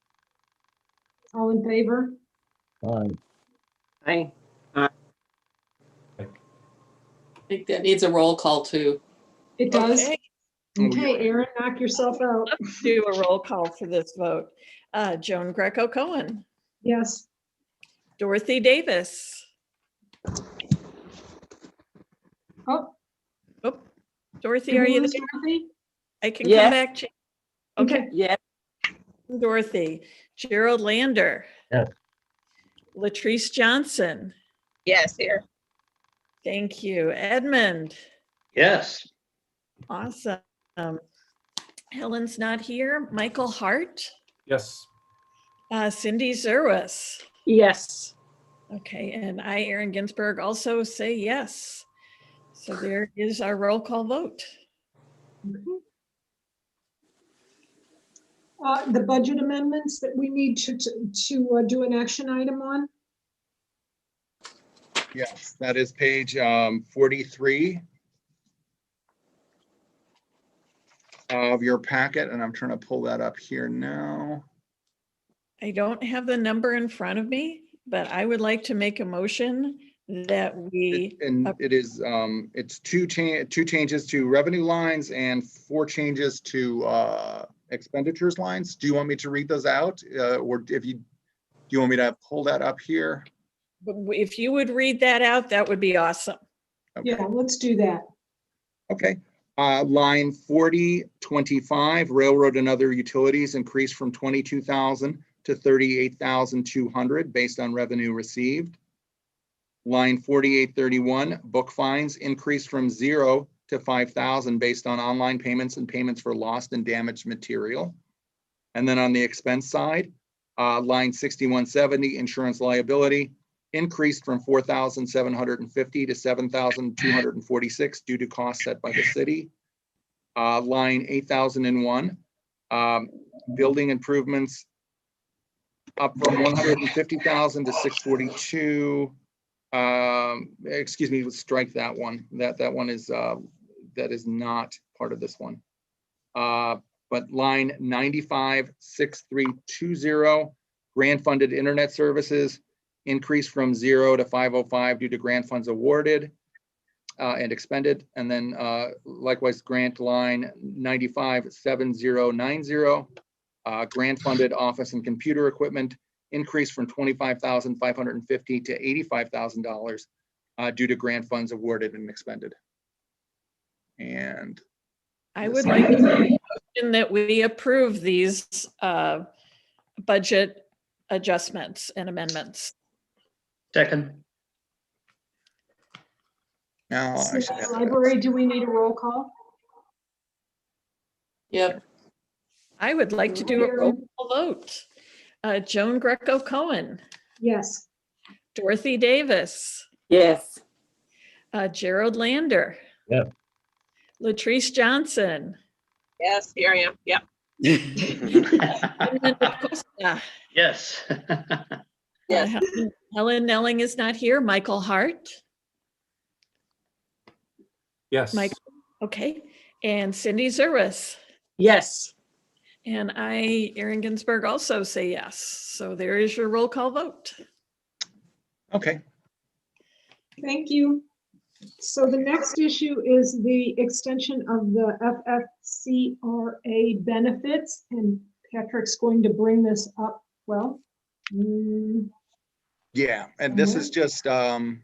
All in favor? Aye. Aye. I think that needs a roll call too. It does. Okay, Okay, Aaron, knock yourself out. let's do a roll call for this vote. Joan Greco-Cohen, Yes. Dorothy Davis. Oh, Dorothy, are you there? Dorothy? I can Yes. come back to you. Okay, Yes. Dorothy. Gerald Lander. Yes. Latrice Johnson. Yes, here. Thank you. Edmund. Yes. Awesome. Helen's not here. Michael Hart. Yes. Cindy Zerwas. Yes. Okay, and I, Aaron Ginsberg, also say yes. So there is our roll call vote. The budget amendments that we need to do an action item on? Yes, that is page 43 of your packet, and I'm trying to pull that up here now. I don't have the number in front of me, but I would like to make a motion that we, And it is, it's two changes to revenue lines and 4 changes to expenditures lines. Do you want me to read those out? Or do you want me to pull that up here? if you would read that out, that would be awesome. Okay. Yeah, let's do that. Okay. Line 4025, railroad and other utilities increased from 22,000 to 38,200 based on revenue received. Line 4831, book fines increased from 0 to 5,000 based on online payments and payments for lost and damaged material. And then on the expense side, line 6170, insurance liability increased from 4,750 to 7,246 due to costs set by the city. Line 8001, building improvements up from 150,000 to 642. Excuse me, let's strike that one. That one is that is not part of this one. But line 956320, grant funded internet services increased from 0 to 505 due to grant funds awarded and expended. And then likewise, grant line 957090, grant funded office and computer equipment increased from $25,550 to $85,000 due to grant funds awarded and expended. And I would like to make a motion that we approve these budget adjustments and amendments. Second, now I should have Library, do we need a roll call? Yep. I would like to do a roll call vote. Joan Greco Cohen, Yes. Dorothy Davis, Yes. Gerald Lander. Yeah. Latrice Johnson. Yes, here I am. Yep. Linda Costa. yes. Yes. Helen Nelling is not here. Michael Hart. Yes. Mike, okay. And Cindy Zerwis. Yes. And I, Erin Ginsberg, also say yes. So there is your roll call vote. Okay. Thank you. So the next issue is the extension of the FFCRA benefits, and Patrick's going to bring this up. Well, Yeah, and this is just, sorry,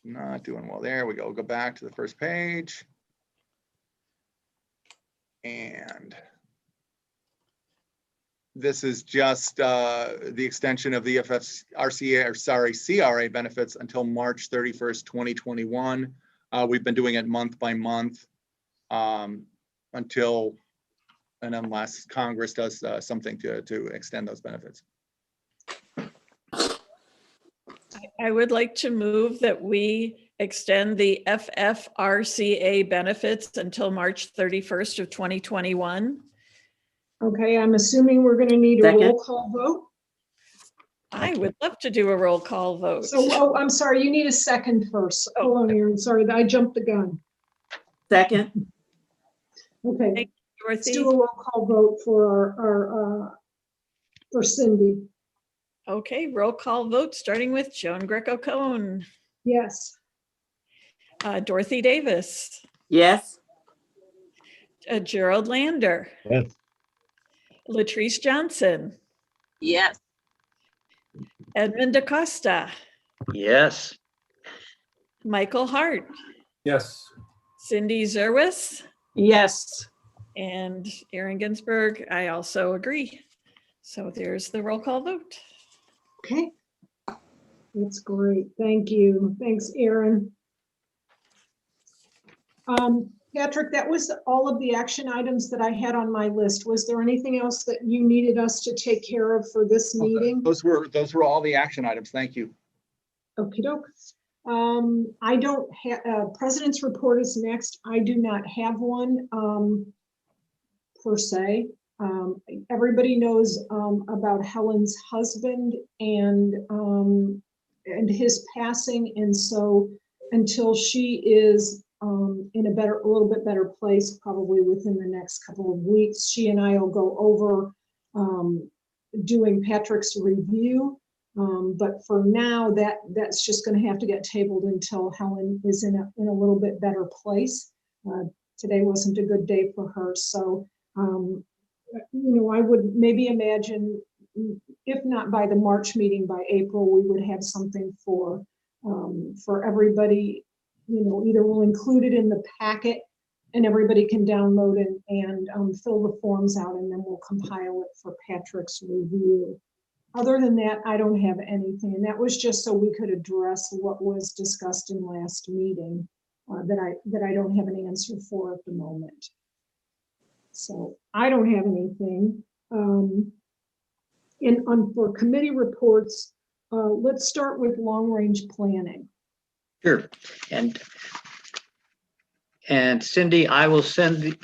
not doing well. There we go. Go back to the first page. And this is just the extension of the CRA benefits until March 31st, 2021. We've been doing it month by month until, and unless Congress does something to extend those benefits. I would like to move that we extend the FFRCA benefits until March 31st of 2021. okay, I'm assuming we're going to need a Second. roll call vote. I would love to do a roll call vote. So, oh, I'm sorry, you need a second first. Hold on, Erin, sorry, I jumped the gun. Second. Okay, Thank let's Dorothy. do a roll call vote for our for Cindy. Okay, roll call vote, starting with Joan Greco Cohen, Yes. Dorothy Davis, Yes. Gerald Lander, Yes. Latrice Johnson, Yes. Edmund DaCosta, Yes. Michael Hart, Yes. Cindy Zerwis, Yes. and Erin Ginsberg. I also agree. So there's the roll call vote. Okay. That's great. Thank you. Thanks, Erin. Patrick, that was all of the action items that I had on my list. Was there anything else that you needed us to take care of for this meeting? Those were all the action items. Thank you. Okie doke. I don't have, President's report is next. I do not have one. per se. Everybody knows about Helen's husband and his passing, and so until she is in a little bit better place, probably within the next couple of weeks, she and I will go over doing Patrick's review. But for now, that's just going to have to get tabled until Helen is in a little bit better place. Today wasn't a good day for her, so I would maybe imagine, if not by the March meeting, by April, we would have something for everybody. Either we'll include it in the packet and everybody can download and fill the forms out, and then we'll compile it for Patrick's review. Other than that, I don't have anything, and that was just so we could address what was discussed in last meeting that I don't have an answer for at the moment. So I don't have anything. For committee reports, let's start with long-range planning. Sure. And Cindy, I will I'm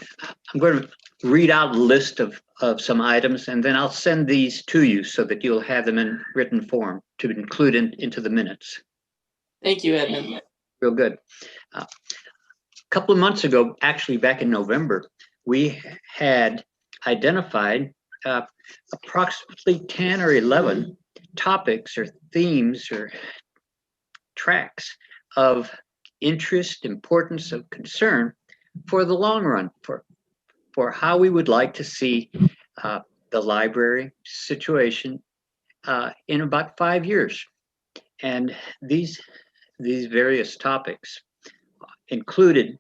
going to read out a list of some items, and then I'll send these to you so that you'll have them in written form to include into the minutes. Thank you, Edmund. Real good. A couple of months ago, actually back in November, we had identified approximately 10 or 11 topics or themes or tracks of interest, importance, of concern for the long run, for how we would like to see the library situation in about 5 years. And these various topics included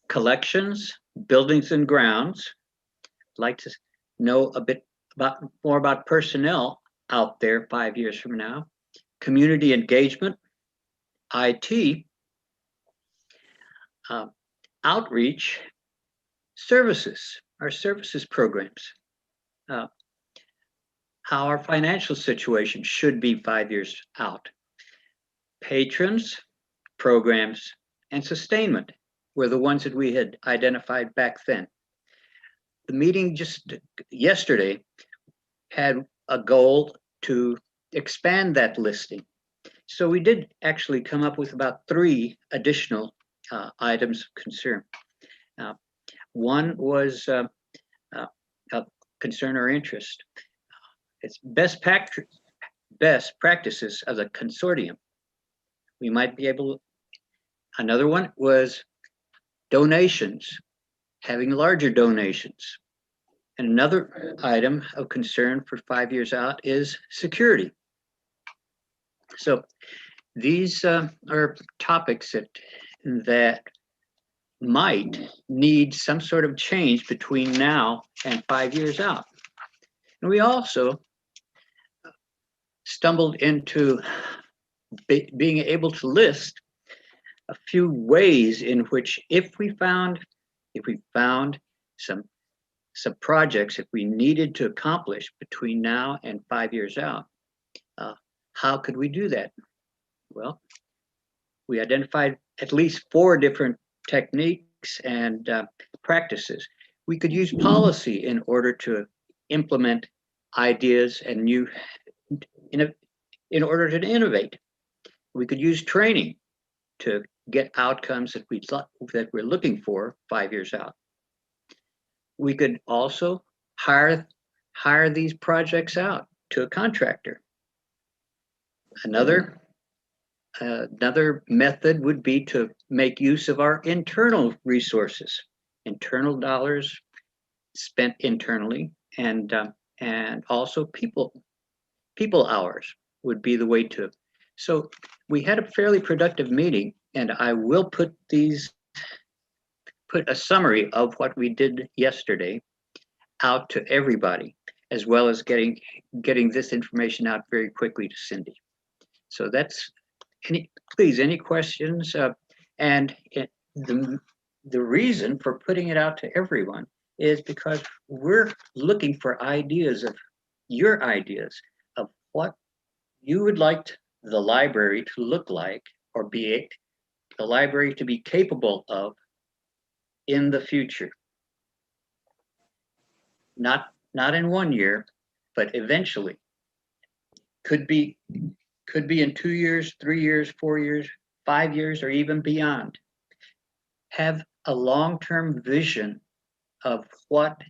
collections, buildings and grounds. I'd like to know a bit more about personnel out there 5 years from now, community engagement, IT, outreach, services, our services programs, how our financial situation should be 5 years out, patrons, programs, and sustainment were the ones that we had identified back then. The meeting just yesterday had a goal to expand that listing. So we did actually come up with about 3 additional items of concern. One was of concern or interest. It's best practices of the consortium. We might be able. Another one was donations, having larger donations. And another item of concern for 5 years out is security. So these are topics that might need some sort of change between now and 5 years out. And we also stumbled into being able to list a few ways in which if we found some projects that we needed to accomplish between now and 5 years out, how could we do that? Well, we identified at least 4 different techniques and practices. We could use policy in order to implement ideas and in order to innovate. We could use training to get outcomes that we're looking for 5 years out. We could also hire these projects out to a contractor. Another method would be to make use of our internal resources, internal dollars spent internally, and also people hours would be the way to. So we had a fairly productive meeting, and I will put a summary of what we did yesterday out to everybody, as well as getting this information out very quickly to Cindy. So that's any questions? And the reason for putting it out to everyone is because we're looking for your ideas of what you would like the library to look like, or the library to be capable of in the future. not in 1 year, but eventually. Could be in 2 years, 3 years, 4 years, 5 years, or even beyond. Have a long-term vision of what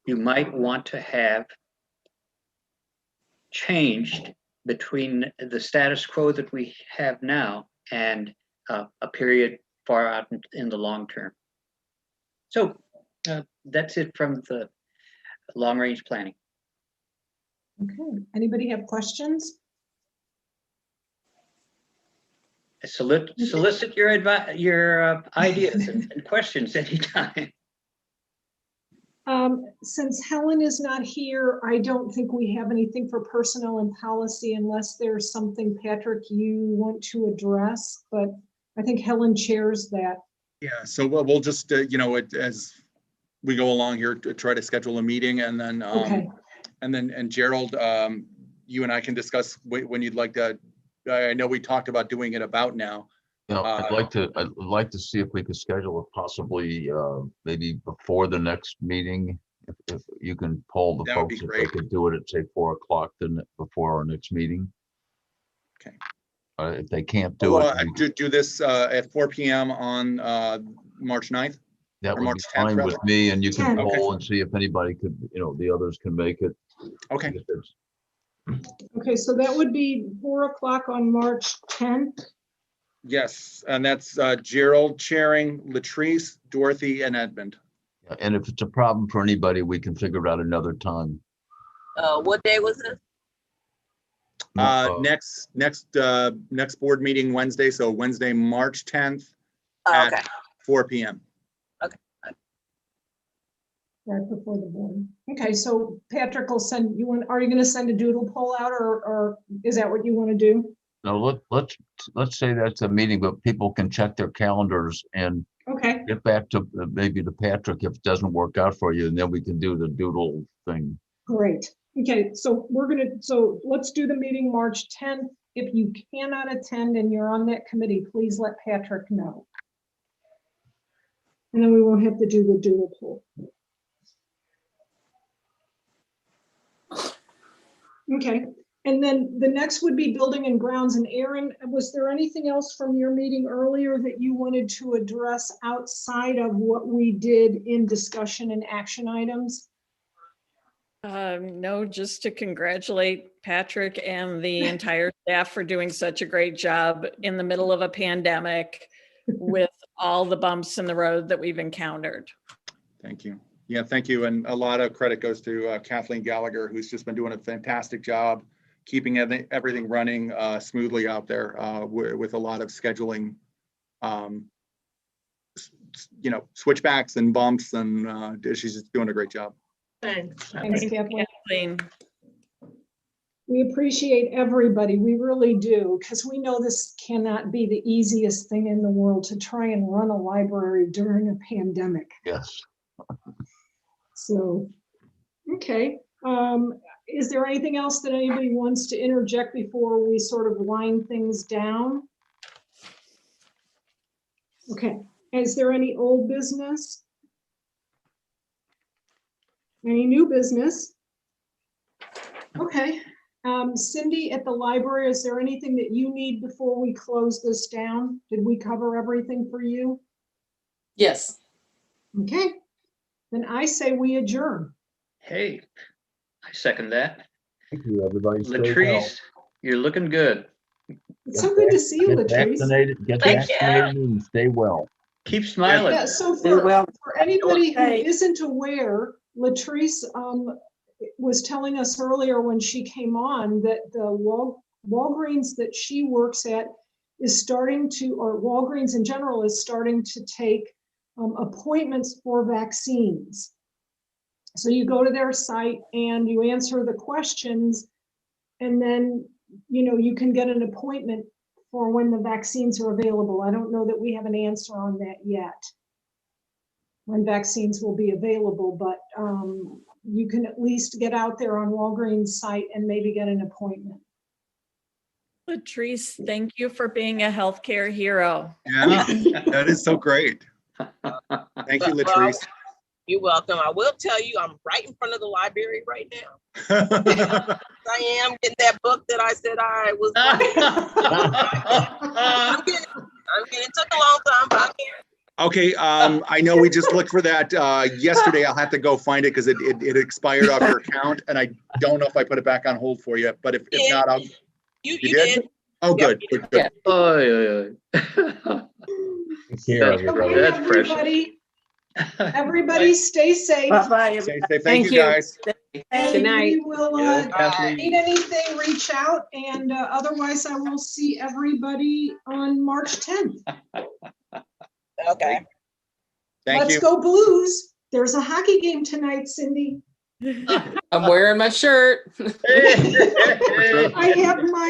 you might want to have changed between the status quo that we have now and a period far out in the long term. So that's it from the long-range planning. Okay, anybody have questions? Solicit your ideas and questions anytime. Since Helen is not here, I don't think we have anything for personnel and policy unless there's something, Patrick, you want to address, but I think Helen chairs that. Yeah, so we'll just, as we go along here, to try to schedule a meeting, and then, Okay, and Gerald, you and I can discuss when you'd like to. I know we talked about doing it about now. Yeah, I'd like to see if we could schedule it possibly, maybe before the next meeting. If you can poll the That would be folks, if they great. could do it at, say, 4 o'clock, then before our next meeting. Okay. If they can't do Well, it, do this at 4 p.m. on March 9th. that or would be March 10th, fine with rather. me, and you can 10th. Okay. poll and see if anybody could, the others can make it. Okay. okay, so that would be 4 o'clock on March 10th. Yes, and that's Gerald chairing, Latrice, Dorothy, and Edmund. And if it's a problem for anybody, we can figure out another time. What day was it? Next board meeting Wednesday, so Wednesday, March 10th Oh, okay. at 4 p.m. Right before the board. Okay, so Patrick will send you. Are you going to send a doodle poll out, or is that what you want to do? No, let's say that's a meeting, but people can check their calendars and Okay, get back to maybe to Patrick if it doesn't work out for you, and then we can do the doodle thing. great. Okay, so let's do the meeting March 10th. If you cannot attend and you're on that committee, please let Patrick know. And then we won't have to do the doodle poll. Okay, and then the next would be building and grounds. And Aaron, was there anything else from your meeting earlier that you wanted to address outside of what we did in discussion and action items? No, just to congratulate Patrick and the entire staff for doing such a great job in the middle of a pandemic with all the bumps in the road that we've encountered. Thank you. Yeah, thank you. And a lot of credit goes to Kathleen Gallagher, who's just been doing a fantastic job keeping everything running smoothly out there with a lot of scheduling, switchbacks and bumps, and she's just doing a great job. Thanks, Kathleen. Kathleen. We appreciate everybody. We really do, because we know this cannot be the easiest thing in the world to try and run a library during a pandemic. Yes. So, okay. Is there anything else that anybody wants to interject before we sort of wind things down? Okay. Is there any old business? Any new business? Okay. Cindy at the library, is there anything that you need before we close this down? Did we cover everything for you? Yes. Okay. Then I say we adjourn. Hey, I second that. Thank you, everybody. Stay well. Latrice, you're looking good. It's so good to see you, Get Latrice. vaccinated, get Thank you. vaccinated and stay well. Keep smiling. Yeah, so Very well. for anybody who Okay. isn't aware, Latrice was telling us earlier when she came on that the Walgreens that she works at is starting to, or Walgreens in general is starting to take appointments for vaccines. So you go to their site and you answer the questions, and then you can get an appointment for when the vaccines are available. I don't know that we have an answer on that yet, when vaccines will be available, but you can at least get out there on Walgreens site and maybe get an appointment. Latrice, thank you for being a healthcare hero. Yeah, that is so great. Thank you, Latrice. You're welcome. I will tell you, I'm right in front of the library right now. I am getting that book that I said I was. I'm getting it took a long time, but I'm getting it. Okay, I know we just looked for that yesterday. I'll have to go find it because it expired off your account, and I don't know if I put it back on hold for you. But if not, I'll. You did? did. Oh, good. Yep, Good. Oh, yeah, That's That's precious. Everybody stay safe. Bye-bye. Stay safe. Thank Thank you, you. guys. And Good night. we will, Yeah, Kathleen. need anything, reach out, and otherwise I will see everybody on March 10th. Okay. Thank Let's you. go Blues. There's a hockey game tonight, Cindy. I'm wearing my shirt. I have my